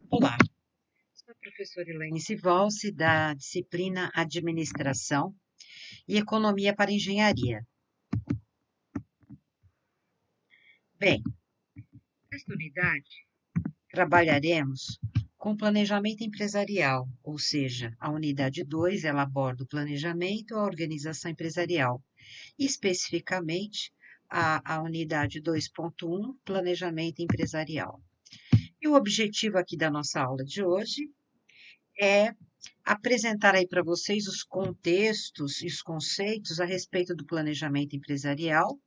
Olá, sou a professora Elaine Sivalce, da disciplina Administração e Economia para Engenharia. Bem, nesta unidade trabalharemos com planejamento empresarial, ou seja, a unidade 2 ela aborda o planejamento e a organização empresarial, especificamente a unidade 2.1, planejamento empresarial. E o objetivo aqui da nossa aula de hoje é apresentar aí para vocês os contextos e os conceitos a respeito do planejamento empresarial,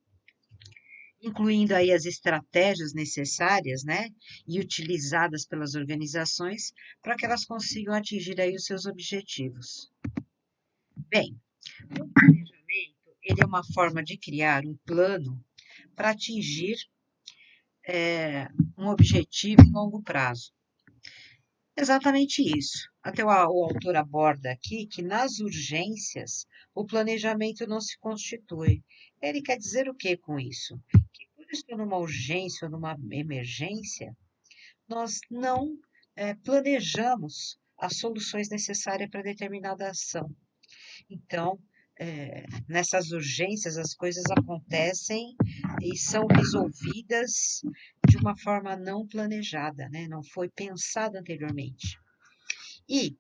incluindo aí as estratégias necessárias, né, e utilizadas pelas organizações para que elas consigam atingir aí os seus objetivos. Bem, o planejamento, ele é uma forma de criar um plano para atingir um objetivo em longo prazo. Exatamente isso. Até o autor aborda aqui que nas urgências o planejamento não se constitui. Ele quer dizer o que com isso? Que quando estou numa urgência ou numa emergência, nós não planejamos as soluções necessárias para determinada ação. Então, nessas urgências, as coisas acontecem e são resolvidas de uma forma não planejada, né? Não foi pensada anteriormente. E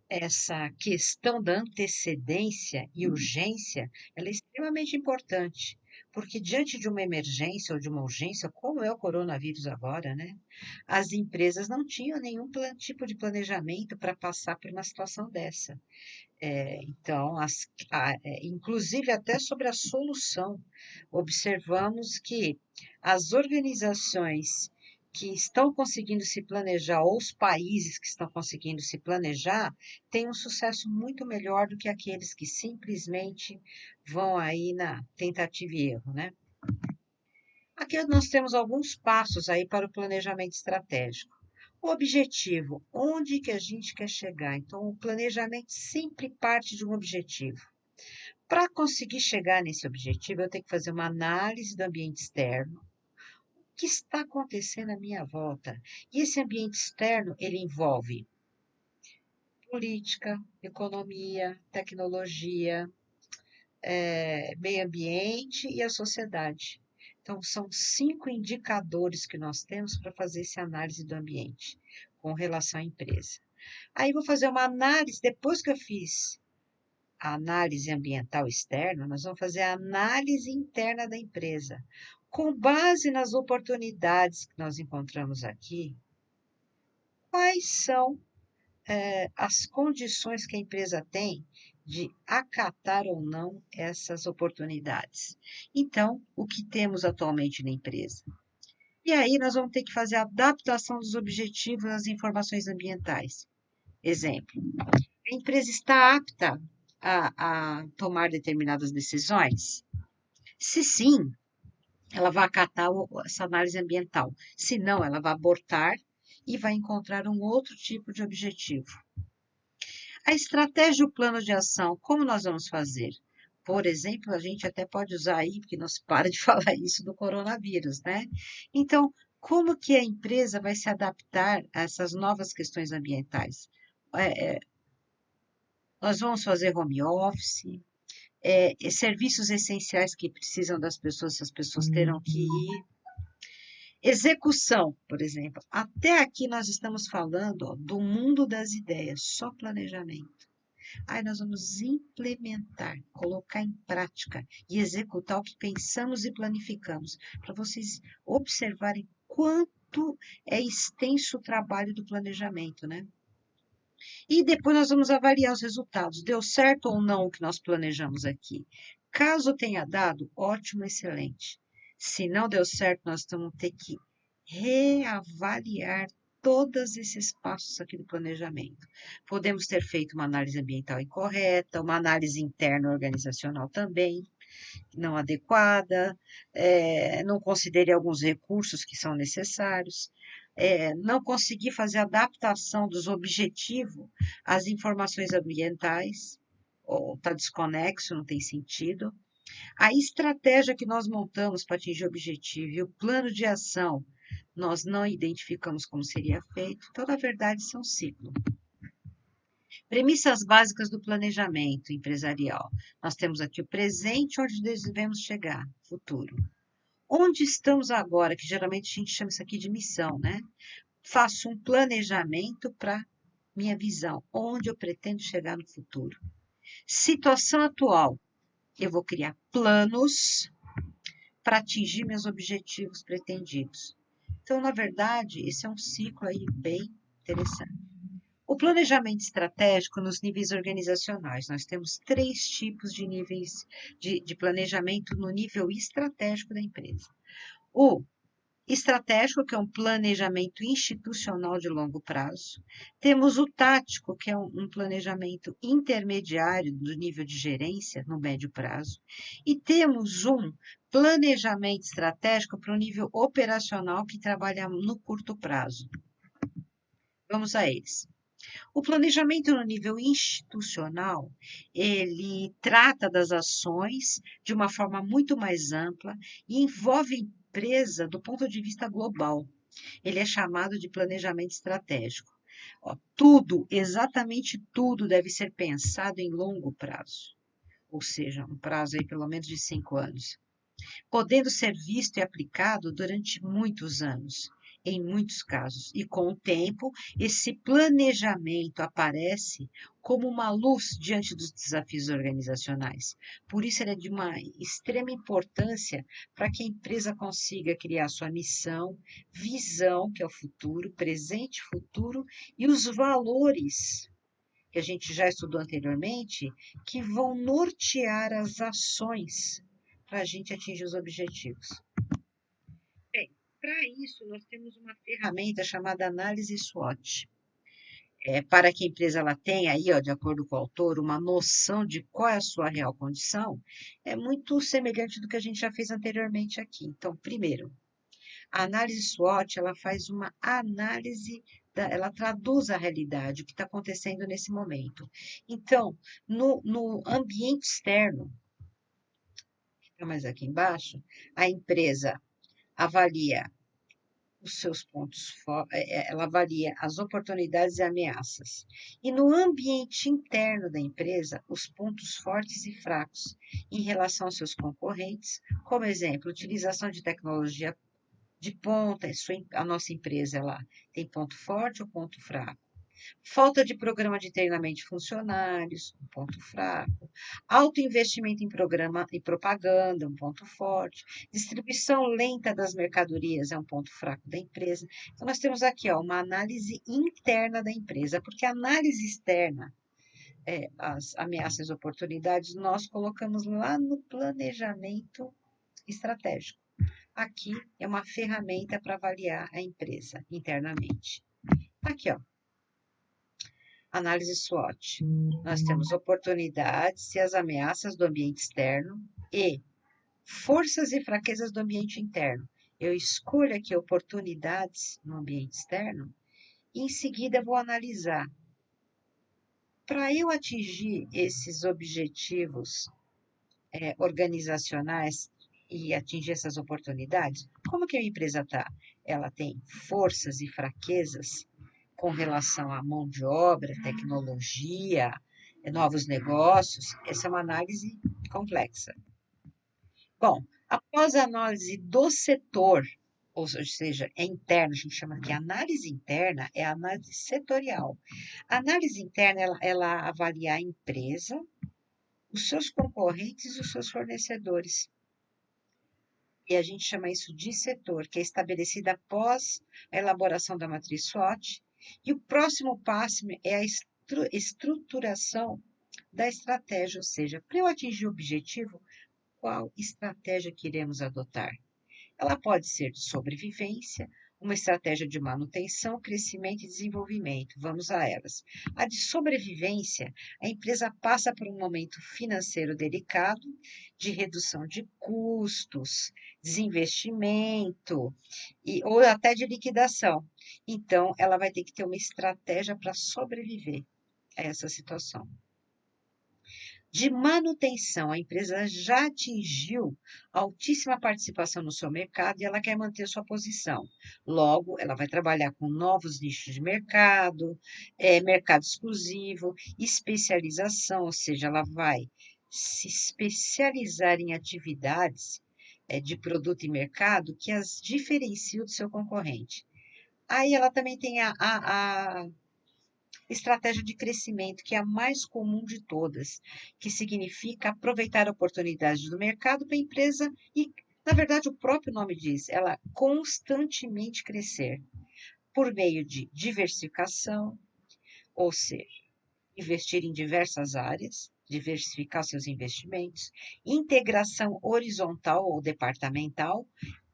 essa questão da antecedência e urgência, ela é extremamente importante, porque diante de uma emergência ou de uma urgência, como é o coronavírus agora, né? As empresas não tinham nenhum tipo de planejamento para passar por uma situação dessa. Então, inclusive até sobre a solução, observamos que as organizações que estão conseguindo se planejar, ou os países que estão conseguindo se planejar, têm um sucesso muito melhor do que aqueles que simplesmente vão aí na tentativa e erro, né? Aqui nós temos alguns passos aí para o planejamento estratégico. O objetivo, onde que a gente quer chegar? Então, o planejamento sempre parte de um objetivo. Para conseguir chegar nesse objetivo, eu tenho que fazer uma análise do ambiente externo. O que está acontecendo à minha volta? E esse ambiente externo, ele envolve política, economia, tecnologia, meio ambiente e a sociedade. Então, são 5 indicadores que nós temos para fazer essa análise do ambiente com relação à empresa. Aí, vou fazer uma análise, depois que eu fiz a análise ambiental externa, nós vamos fazer a análise interna da empresa. Com base nas oportunidades que nós encontramos aqui, quais são as condições que a empresa tem de acatar ou não essas oportunidades. Então, o que temos atualmente na empresa? E aí, nós vamos ter que fazer a adaptação dos objetivos às informações ambientais. Exemplo, a empresa está apta a tomar determinadas decisões? Se sim, ela vai acatar essa análise ambiental. Se não, ela vai abortar e vai encontrar um outro tipo de objetivo. A estratégia e o plano de ação, como nós vamos fazer? Por exemplo, a gente até pode usar aí, porque não se para de falar isso do coronavírus, né? Então, como que a empresa vai se adaptar a essas novas questões ambientais? Nós vamos fazer home office, serviços essenciais que precisam das pessoas, as pessoas terão que ir. Execução, por exemplo. Até aqui nós estamos falando do mundo das ideias, só planejamento. Aí nós vamos implementar, colocar em prática e executar o que pensamos e planificamos, para vocês observarem quanto é extenso o trabalho do planejamento, né? E depois nós vamos avaliar os resultados. Deu certo ou não o que nós planejamos aqui? Caso tenha dado, ótimo, excelente. Se não deu certo, nós vamos ter que reavaliar todos esses passos aqui do planejamento. Podemos ter feito uma análise ambiental incorreta, uma análise interna organizacional também não adequada, não considerei alguns recursos que são necessários, não consegui fazer adaptação dos objetivos às informações ambientais, ou está desconexo, não tem sentido. A estratégia que nós montamos para atingir o objetivo e o plano de ação nós não identificamos como seria feito, então, na verdade, isso é um ciclo. Premissas básicas do planejamento empresarial. Nós temos aqui o presente, onde devemos chegar, futuro. Onde estamos agora, que geralmente a gente chama isso aqui de missão, né? Faço um planejamento para minha visão, onde eu pretendo chegar no futuro. Situação atual, eu vou criar planos para atingir meus objetivos pretendidos. Então, na verdade, esse é um ciclo aí bem interessante. O planejamento estratégico nos níveis organizacionais. Nós temos 3 tipos de níveis de planejamento no nível estratégico da empresa. O estratégico, que é um planejamento institucional de longo prazo. Temos o tático, que é um planejamento intermediário do nível de gerência, no médio prazo. E temos um planejamento estratégico para o nível operacional, que trabalha no curto prazo. Vamos a eles. O planejamento no nível institucional, ele trata das ações de uma forma muito mais ampla e envolve a empresa do ponto de vista global. Ele é chamado de planejamento estratégico. Ó, tudo, exatamente tudo, deve ser pensado em longo prazo, ou seja, um prazo aí pelo menos de 5 anos, podendo ser visto e aplicado durante muitos anos, em muitos casos. E com o tempo, esse planejamento aparece como uma luz diante dos desafios organizacionais. Por isso, ele é de uma extrema importância para que a empresa consiga criar sua missão, visão, que é o futuro, presente e futuro, e os valores que a gente já estudou anteriormente, que vão nortear as ações para a gente atingir os objetivos. Bem, para isso, nós temos uma ferramenta chamada análise SWOT. Para que a empresa ela tenha aí, ó, de acordo com o autor, uma noção de qual é a sua real condição, é muito semelhante do que a gente já fez anteriormente aqui. Então, primeiro, a análise SWOT, ela faz uma análise, ela traduz a realidade, o que está acontecendo nesse momento. Então, no ambiente externo, fica mais aqui embaixo, a empresa avalia os seus pontos, ela avalia as oportunidades e ameaças. E no ambiente interno da empresa, os pontos fortes e fracos em relação aos seus concorrentes, como exemplo, utilização de tecnologia de ponta, a nossa empresa ela tem ponto forte ou ponto fraco. Falta de programa de treinamento de funcionários, um ponto fraco. Alto investimento em programa e propaganda, um ponto forte. Distribuição lenta das mercadorias é um ponto fraco da empresa. Então, nós temos aqui ó, uma análise interna da empresa, porque a análise externa, as ameaças e oportunidades, nós colocamos lá no planejamento estratégico. Aqui é uma ferramenta para avaliar a empresa internamente. Aqui, ó, análise SWOT. Nós temos oportunidades e as ameaças do ambiente externo e forças e fraquezas do ambiente interno. Eu escolho aqui oportunidades no ambiente externo e em seguida vou analisar. Para eu atingir esses objetivos organizacionais e atingir essas oportunidades, como que a empresa está? Ela tem forças e fraquezas com relação à mão de obra, tecnologia, novos negócios? Essa é uma análise complexa. Bom, após a análise do setor, ou seja, é interno, a gente chama de análise interna, é a análise setorial. A análise interna, ela avalia a empresa, os seus concorrentes e os seus fornecedores. E a gente chama isso de setor, que é estabelecida após a elaboração da matriz SWOT. E o próximo passo é a estruturação da estratégia, ou seja, para eu atingir o objetivo, qual estratégia que iremos adotar? Ela pode ser de sobrevivência, uma estratégia de manutenção, crescimento e desenvolvimento. Vamos a elas. A de sobrevivência, a empresa passa por um momento financeiro delicado, de redução de custos, desinvestimento ou até de liquidação. Então, ela vai ter que ter uma estratégia para sobreviver a essa situação. De manutenção, a empresa já atingiu altíssima participação no seu mercado e ela quer manter sua posição. Logo, ela vai trabalhar com novos nichos de mercado, mercado exclusivo, especialização, ou seja, ela vai se especializar em atividades de produto e mercado que as diferenciam do seu concorrente. Aí ela também tem a estratégia de crescimento, que é a mais comum de todas, que significa aproveitar oportunidades do mercado para a empresa e, na verdade, o próprio nome diz, ela constantemente crescer por meio de diversificação, ou seja, investir em diversas áreas, diversificar seus investimentos, integração horizontal ou departamental,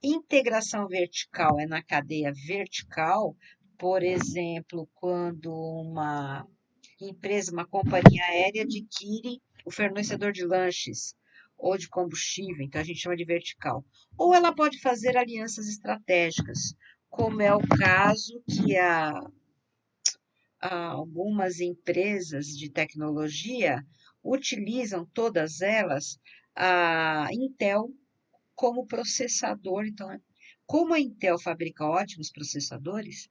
integração vertical é na cadeia vertical, por exemplo, quando uma empresa, uma companhia aérea adquire o fornecedor de lanches ou de combustível, então a gente chama de vertical. Ou ela pode fazer alianças estratégicas, como é o caso que algumas empresas de tecnologia utilizam todas elas a Intel como processador. Então, como a Intel fabrica ótimos processadores,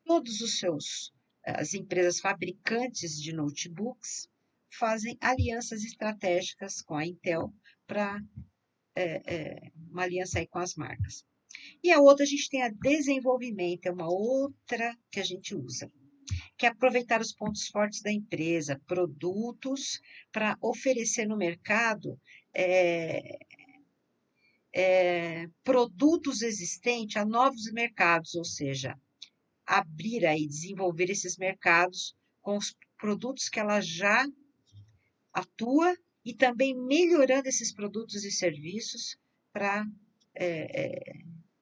todos os seus as empresas fabricantes de notebooks fazem alianças estratégicas com a Intel para uma aliança aí com as marcas. E a outra a gente tem a desenvolvimento, é uma outra que a gente usa, que é aproveitar os pontos fortes da empresa, produtos para oferecer no mercado é, produtos existentes a novos mercados, ou seja, abrir aí, desenvolver esses mercados com os produtos que ela já atua e também melhorando esses produtos e serviços para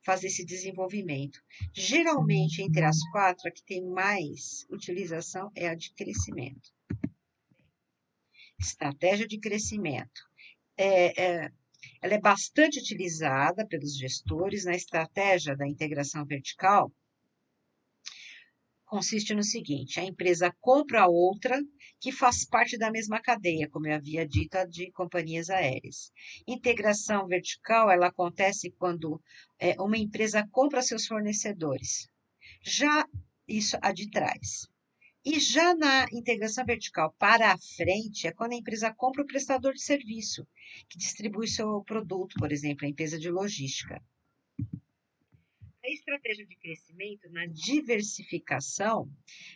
fazer esse desenvolvimento. Geralmente, entre as quatro, a que tem mais utilização é a de crescimento. Estratégia de crescimento. Ela é bastante utilizada pelos gestores na estratégia da integração vertical. Consiste no seguinte: a empresa compra outra que faz parte da mesma cadeia, como eu havia dito, a de companhias aéreas. Integração vertical, ela acontece quando uma empresa compra seus fornecedores. Já isso a de trás. E já na integração vertical para a frente, é quando a empresa compra o prestador de serviço, que distribui seu produto, por exemplo, a empresa de logística. A estratégia de crescimento na diversificação,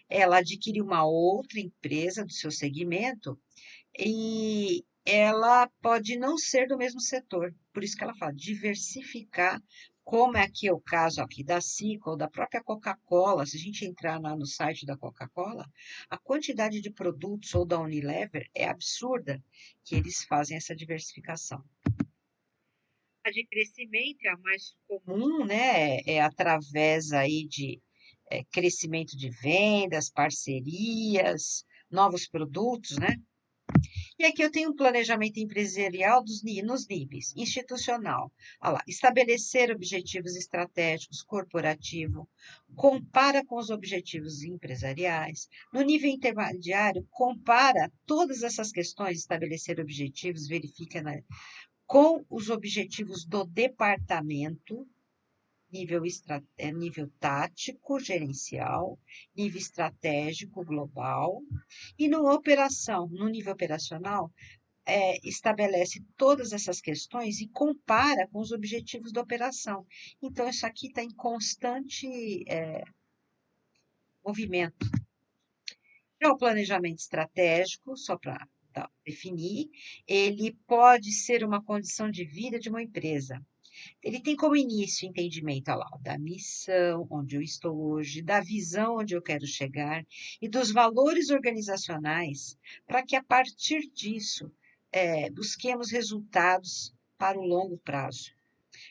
ela adquire uma outra empresa do seu segmento e ela pode não ser do mesmo setor. Por isso que ela fala diversificar, como é aqui o caso aqui da Cica ou da própria Coca-Cola. Se a gente entrar lá no site da Coca-Cola, a quantidade de produtos ou da Unilever é absurda que eles fazem essa diversificação. A de crescimento é a mais comum, né? É através aí de crescimento de vendas, parcerias, novos produtos, né? E aqui eu tenho um planejamento empresarial nos níveis institucional. Olha lá, estabelecer objetivos estratégicos corporativo, compara com os objetivos empresariais. No nível intermediário, compara todas essas questões, estabelecer objetivos, verifica com os objetivos do departamento, nível tático, gerencial, nível estratégico, global, e no nível operacional, estabelece todas essas questões e compara com os objetivos da operação. Então, isso aqui está em constante movimento. Já o planejamento estratégico, só para definir, ele pode ser uma condição de vida de uma empresa. Ele tem como início entendimento lá, da missão, onde eu estou hoje, da visão onde eu quero chegar e dos valores organizacionais, para que a partir disso busquemos resultados para o longo prazo.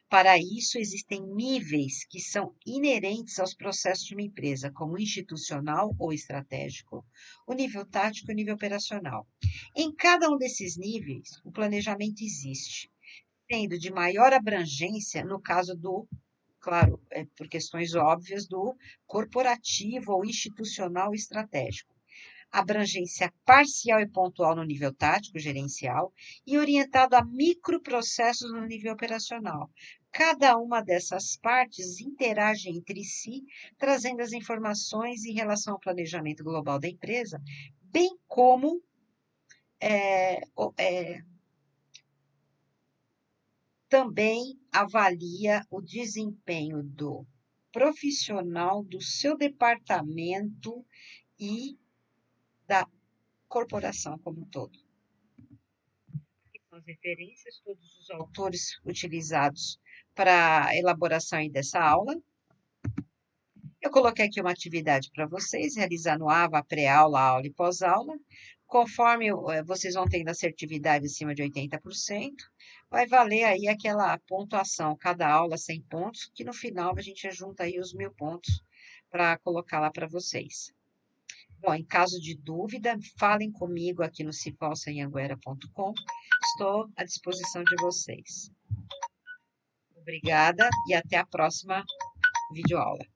Para isso, existem níveis que são inerentes aos processos de uma empresa, como institucional ou estratégico, o nível tático e o nível operacional. Em cada um desses níveis, o planejamento existe, sendo de maior abrangência no caso do, claro, por questões óbvias, do corporativo ou institucional estratégico. abrangência parcial e pontual no nível tático, gerencial, e orientado a microprocessos no nível operacional. Cada uma dessas partes interage entre si, trazendo as informações em relação ao planejamento global da empresa, bem como também avalia o desempenho do profissional do seu departamento e da corporação como um todo. Aqui são as referências, todos os autores utilizados para a elaboração aí dessa aula. Eu coloquei aqui uma atividade para vocês, realizar no AVA, pré-aula, aula e pós-aula. Conforme vocês vão tendo assertividade acima de 80%, vai valer aí aquela pontuação, cada aula 100 pontos, que no final a gente junta aí os 1.000 pontos para colocar lá para vocês. Bom, em caso de dúvida, falem comigo aqui no cipolsanhanguera.com. Estou à disposição de vocês. Obrigada e até a próxima videoaula.